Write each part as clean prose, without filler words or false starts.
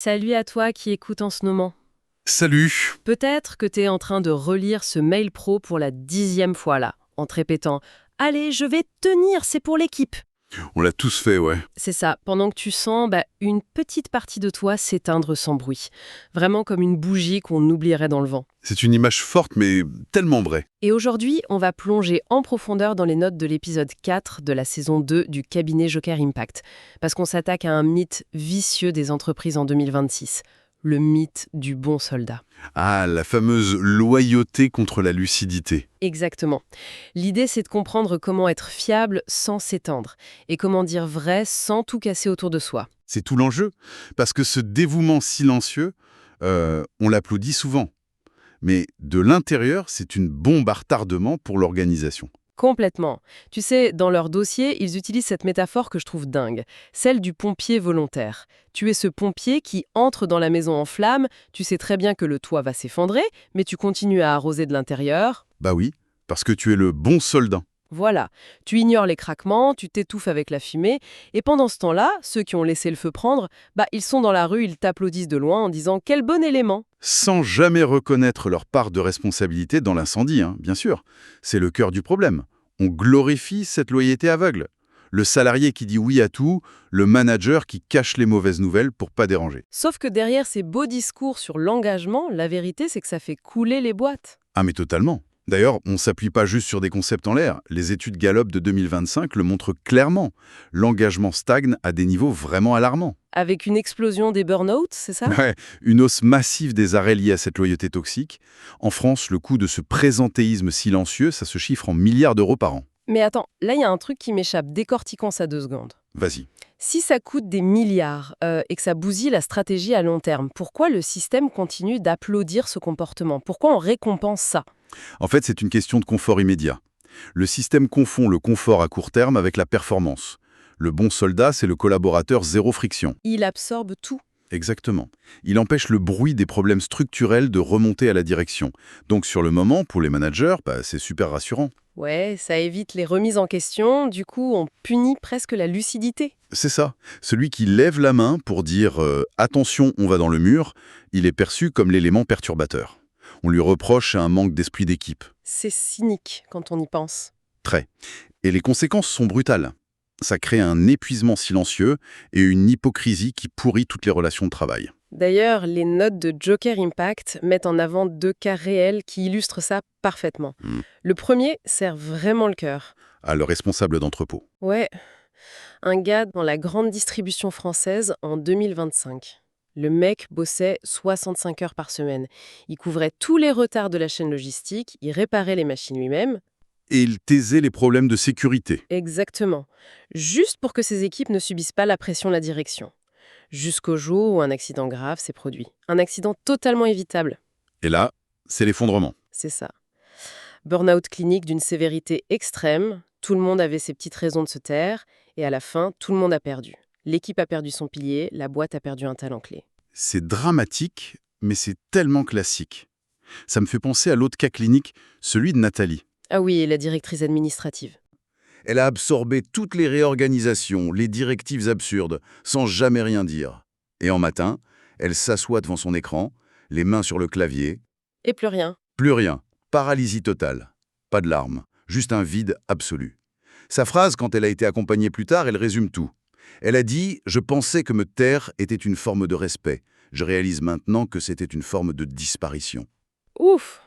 Salut à toi qui écoute en ce moment. Salut! Peut-être que tu es en train de relire ce mail pro pour la 10e fois là, en te répétant «Allez, je vais tenir, c'est pour l'équipe». On l'a tous fait, ouais. C'est ça, pendant que tu sens une petite partie de toi s'éteindre sans bruit. Vraiment comme une bougie qu'on oublierait dans le vent. C'est une image forte, mais tellement vraie. Et aujourd'hui, on va plonger en profondeur dans les notes de l'épisode 4 de la saison 2 du cabinet Joker Impact. Parce qu'on s'attaque à un mythe vicieux des entreprises en 2026. Le mythe du bon soldat. Ah, la fameuse loyauté contre la lucidité. Exactement. L'idée, c'est de comprendre comment être fiable sans s'étendre et comment dire vrai sans tout casser autour de soi. C'est tout l'enjeu. Parce que ce dévouement silencieux, on l'applaudit souvent. Mais de l'intérieur, c'est une bombe à retardement pour l'organisation. Complètement. Tu sais, dans leur dossier, ils utilisent cette métaphore que je trouve dingue, celle du pompier volontaire. Tu es ce pompier qui entre dans la maison en flammes, tu sais très bien que le toit va s'effondrer, mais tu continues à arroser de l'intérieur. Bah oui, parce que tu es le bon soldat. Voilà, tu ignores les craquements, tu t'étouffes avec la fumée, et pendant ce temps-là, ceux qui ont laissé le feu prendre, ils sont dans la rue, ils t'applaudissent de loin en disant «Quel bon élément!» Sans jamais reconnaître leur part de responsabilité dans l'incendie, hein, bien sûr. C'est le cœur du problème. On glorifie cette loyauté aveugle. Le salarié qui dit oui à tout, le manager qui cache les mauvaises nouvelles pour pas déranger. Sauf que derrière ces beaux discours sur l'engagement, la vérité c'est que ça fait couler les boîtes. Ah mais totalement. D'ailleurs, on ne s'appuie pas juste sur des concepts en l'air. Les études Gallup de 2025 le montrent clairement. L'engagement stagne à des niveaux vraiment alarmants. Avec une explosion des burn-out, c'est ça? Ouais, une hausse massive des arrêts liés à cette loyauté toxique. En France, le coût de ce présentéisme silencieux, ça se chiffre en milliards d'euros par an. Mais attends, là il y a un truc qui m'échappe, décortiquons ça 2 secondes. Vas-y. Si ça coûte des milliards et que ça bousille la stratégie à long terme, pourquoi le système continue d'applaudir ce comportement? Pourquoi on récompense ça? En fait, c'est une question de confort immédiat. Le système confond le confort à court terme avec la performance. Le bon soldat, c'est le collaborateur zéro friction. Il absorbe tout. Exactement. Il empêche le bruit des problèmes structurels de remonter à la direction. Donc sur le moment, pour les managers, c'est super rassurant. Ouais, ça évite les remises en question, du coup on punit presque la lucidité. C'est ça. Celui qui lève la main pour dire attention, on va dans le mur », il est perçu comme l'élément perturbateur. On lui reproche un manque d'esprit d'équipe. C'est cynique quand on y pense. Très. Et les conséquences sont brutales. Ça crée un épuisement silencieux et une hypocrisie qui pourrit toutes les relations de travail. D'ailleurs, les notes de Joker Impact mettent en avant 2 cas réels qui illustrent ça parfaitement. Hmm. Le premier sert vraiment le cœur. À le responsable d'entrepôt. Ouais, un gars dans la grande distribution française en 2025. Le mec bossait 65 heures par semaine. Il couvrait tous les retards de la chaîne logistique, il réparait les machines lui-même. Et il taisait les problèmes de sécurité. Exactement. Juste pour que ses équipes ne subissent pas la pression de la direction. Jusqu'au jour où un accident grave s'est produit. Un accident totalement évitable. Et là, c'est l'effondrement. C'est ça. Burn-out clinique d'une sévérité extrême, tout le monde avait ses petites raisons de se taire, et à la fin, tout le monde a perdu. L'équipe a perdu son pilier, la boîte a perdu un talent clé. C'est dramatique, mais c'est tellement classique. Ça me fait penser à l'autre cas clinique, celui de Nathalie. Ah oui, et la directrice administrative. Elle a absorbé toutes les réorganisations, les directives absurdes, sans jamais rien dire. Et en matin, elle s'assoit devant son écran, les mains sur le clavier. Et plus rien. Plus rien. Paralysie totale. Pas de larmes. Juste un vide absolu. Sa phrase, quand elle a été accompagnée plus tard, elle résume tout. Elle a dit « Je pensais que me taire était une forme de respect. Je réalise maintenant que c'était une forme de disparition. » Ouf!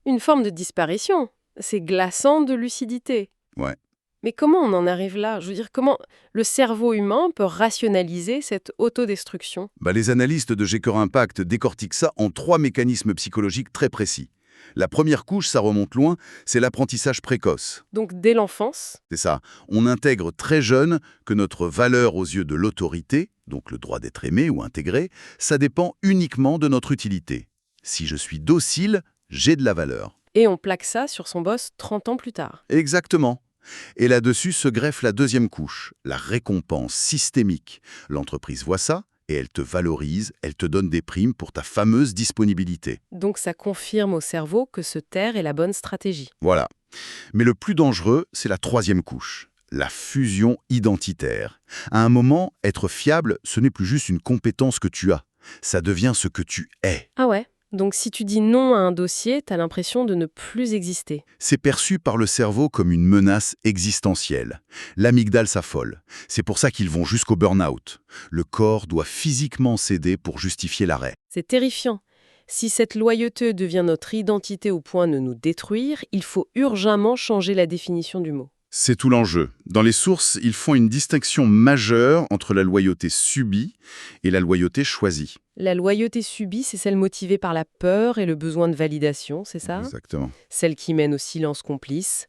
Une forme de disparition. C'est glaçant de lucidité. Ouais. Mais comment on en arrive là? Je veux dire, comment le cerveau humain peut rationaliser cette autodestruction? Les analystes de Joker Impact décortiquent ça en 3 mécanismes psychologiques très précis. La première couche, ça remonte loin, c'est l'apprentissage précoce. Donc dès l'enfance? C'est ça. On intègre très jeune que notre valeur aux yeux de l'autorité, donc le droit d'être aimé ou intégré, ça dépend uniquement de notre utilité. Si je suis docile, j'ai de la valeur. Et on plaque ça sur son boss 30 ans plus tard. Exactement. Et là-dessus se greffe la deuxième couche, la récompense systémique. L'entreprise voit ça et elle te valorise, elle te donne des primes pour ta fameuse disponibilité. Donc ça confirme au cerveau que se taire est la bonne stratégie. Voilà. Mais le plus dangereux, c'est la troisième couche, la fusion identitaire. À un moment, être fiable, ce n'est plus juste une compétence que tu as. Ça devient ce que tu es. Ah ouais? Donc si tu dis non à un dossier, t'as l'impression de ne plus exister. C'est perçu par le cerveau comme une menace existentielle. L'amygdale s'affole. C'est pour ça qu'ils vont jusqu'au burn-out. Le corps doit physiquement céder pour justifier l'arrêt. C'est terrifiant. Si cette loyauté devient notre identité au point de nous détruire, il faut urgemment changer la définition du mot. C'est tout l'enjeu. Dans les sources, ils font une distinction majeure entre la loyauté subie et la loyauté choisie. La loyauté subie, c'est celle motivée par la peur et le besoin de validation, c'est ça? Exactement. Celle qui mène au silence complice.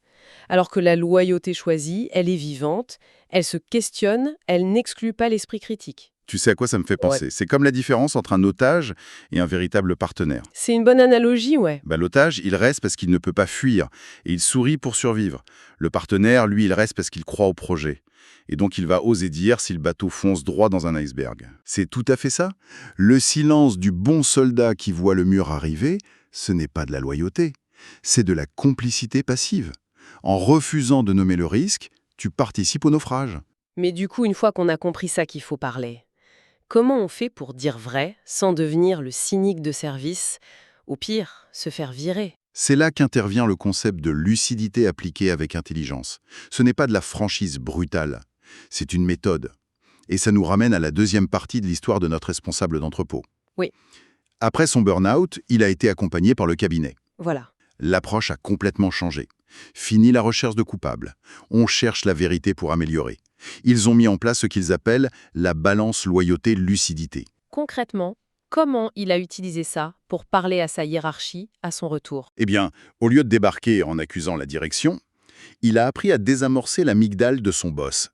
Alors que la loyauté choisie, elle est vivante, elle se questionne, elle n'exclut pas l'esprit critique. Tu sais à quoi ça me fait penser? C'est comme la différence entre un otage et un véritable partenaire. C'est une bonne analogie, ouais. L'otage, il reste parce qu'il ne peut pas fuir, et il sourit pour survivre. Le partenaire, lui, il reste parce qu'il croit au projet. Et donc il va oser dire si le bateau fonce droit dans un iceberg. C'est tout à fait ça. Le silence du bon soldat qui voit le mur arriver, ce n'est pas de la loyauté, c'est de la complicité passive. En refusant de nommer le risque, tu participes au naufrage. Mais du coup, une fois qu'on a compris ça qu'il faut parler, comment on fait pour dire vrai sans devenir le cynique de service, ou pire, se faire virer? C'est là qu'intervient le concept de lucidité appliquée avec intelligence. Ce n'est pas de la franchise brutale, c'est une méthode. Et ça nous ramène à la deuxième partie de l'histoire de notre responsable d'entrepôt. Oui. Après son burn-out, il a été accompagné par le cabinet. Voilà. L'approche a complètement changé. Fini la recherche de coupables. On cherche la vérité pour améliorer. Ils ont mis en place ce qu'ils appellent la balance loyauté-lucidité. Concrètement, comment il a utilisé ça pour parler à sa hiérarchie à son retour? Eh bien, au lieu de débarquer en accusant la direction, il a appris à désamorcer l'amygdale de son boss.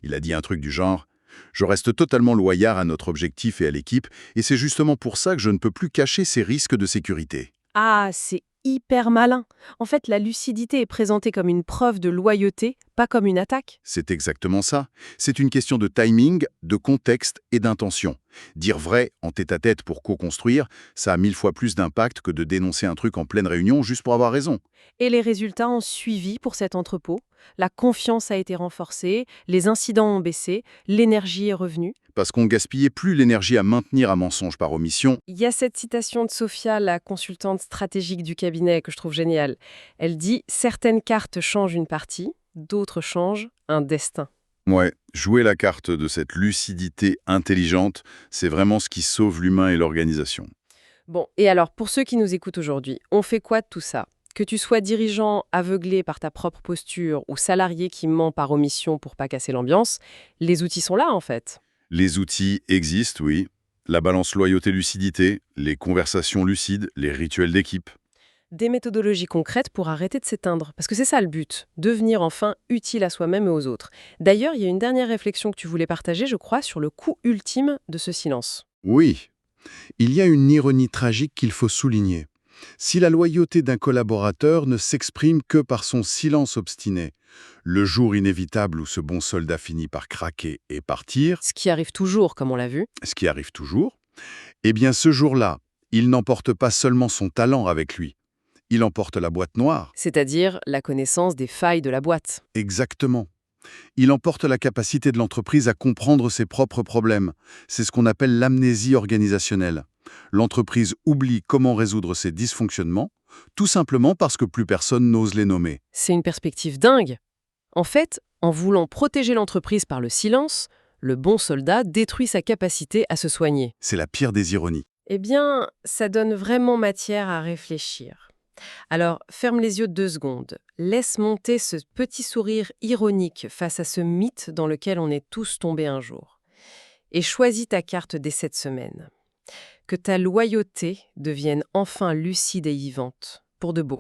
Il a dit un truc du genre « Je reste totalement loyal à notre objectif et à l'équipe, et c'est justement pour ça que je ne peux plus cacher ces risques de sécurité. » Ah, c'est hyper malin. En fait, la lucidité est présentée comme une preuve de loyauté, pas comme une attaque. C'est exactement ça. C'est une question de timing, de contexte et d'intention. Dire vrai en tête-à-tête pour co-construire, ça a 1000 fois plus d'impact que de dénoncer un truc en pleine réunion juste pour avoir raison. Et les résultats ont suivi pour cet entrepôt. La confiance a été renforcée, les incidents ont baissé, l'énergie est revenue. Parce qu'on gaspillait plus l'énergie à maintenir un mensonge par omission. Il y a cette citation de Sophia, la consultante stratégique du cabinet, que je trouve géniale. Elle dit « Certaines cartes changent une partie, d'autres changent un destin ». Ouais, jouer la carte de cette lucidité intelligente, c'est vraiment ce qui sauve l'humain et l'organisation. Bon, et alors, pour ceux qui nous écoutent aujourd'hui, on fait quoi de tout ça? Que tu sois dirigeant aveuglé par ta propre posture ou salarié qui ment par omission pour pas casser l'ambiance, les outils sont là en fait. Les outils existent, oui. La balance loyauté-lucidité, les conversations lucides, les rituels d'équipe. Des méthodologies concrètes pour arrêter de s'éteindre, parce que c'est ça le but, devenir enfin utile à soi-même et aux autres. D'ailleurs, il y a une dernière réflexion que tu voulais partager, je crois, sur le coût ultime de ce silence. Oui, il y a une ironie tragique qu'il faut souligner. Si la loyauté d'un collaborateur ne s'exprime que par son silence obstiné, le jour inévitable où ce bon soldat finit par craquer et partir, Ce qui arrive toujours, comme on l'a vu. ce qui arrive toujours, eh bien ce jour-là, il n'emporte pas seulement son talent avec lui, il emporte la boîte noire. C'est-à-dire la connaissance des failles de la boîte. Exactement. Il emporte la capacité de l'entreprise à comprendre ses propres problèmes. C'est ce qu'on appelle l'amnésie organisationnelle. L'entreprise oublie comment résoudre ses dysfonctionnements, tout simplement parce que plus personne n'ose les nommer. C'est une perspective dingue. En fait, en voulant protéger l'entreprise par le silence, le bon soldat détruit sa capacité à se soigner. C'est la pire des ironies. Eh bien, ça donne vraiment matière à réfléchir. Alors, ferme les yeux 2 secondes. Laisse monter ce petit sourire ironique face à ce mythe dans lequel on est tous tombés un jour. Et choisis ta carte dès cette semaine. Que ta loyauté devienne enfin lucide et vivante, pour de bon.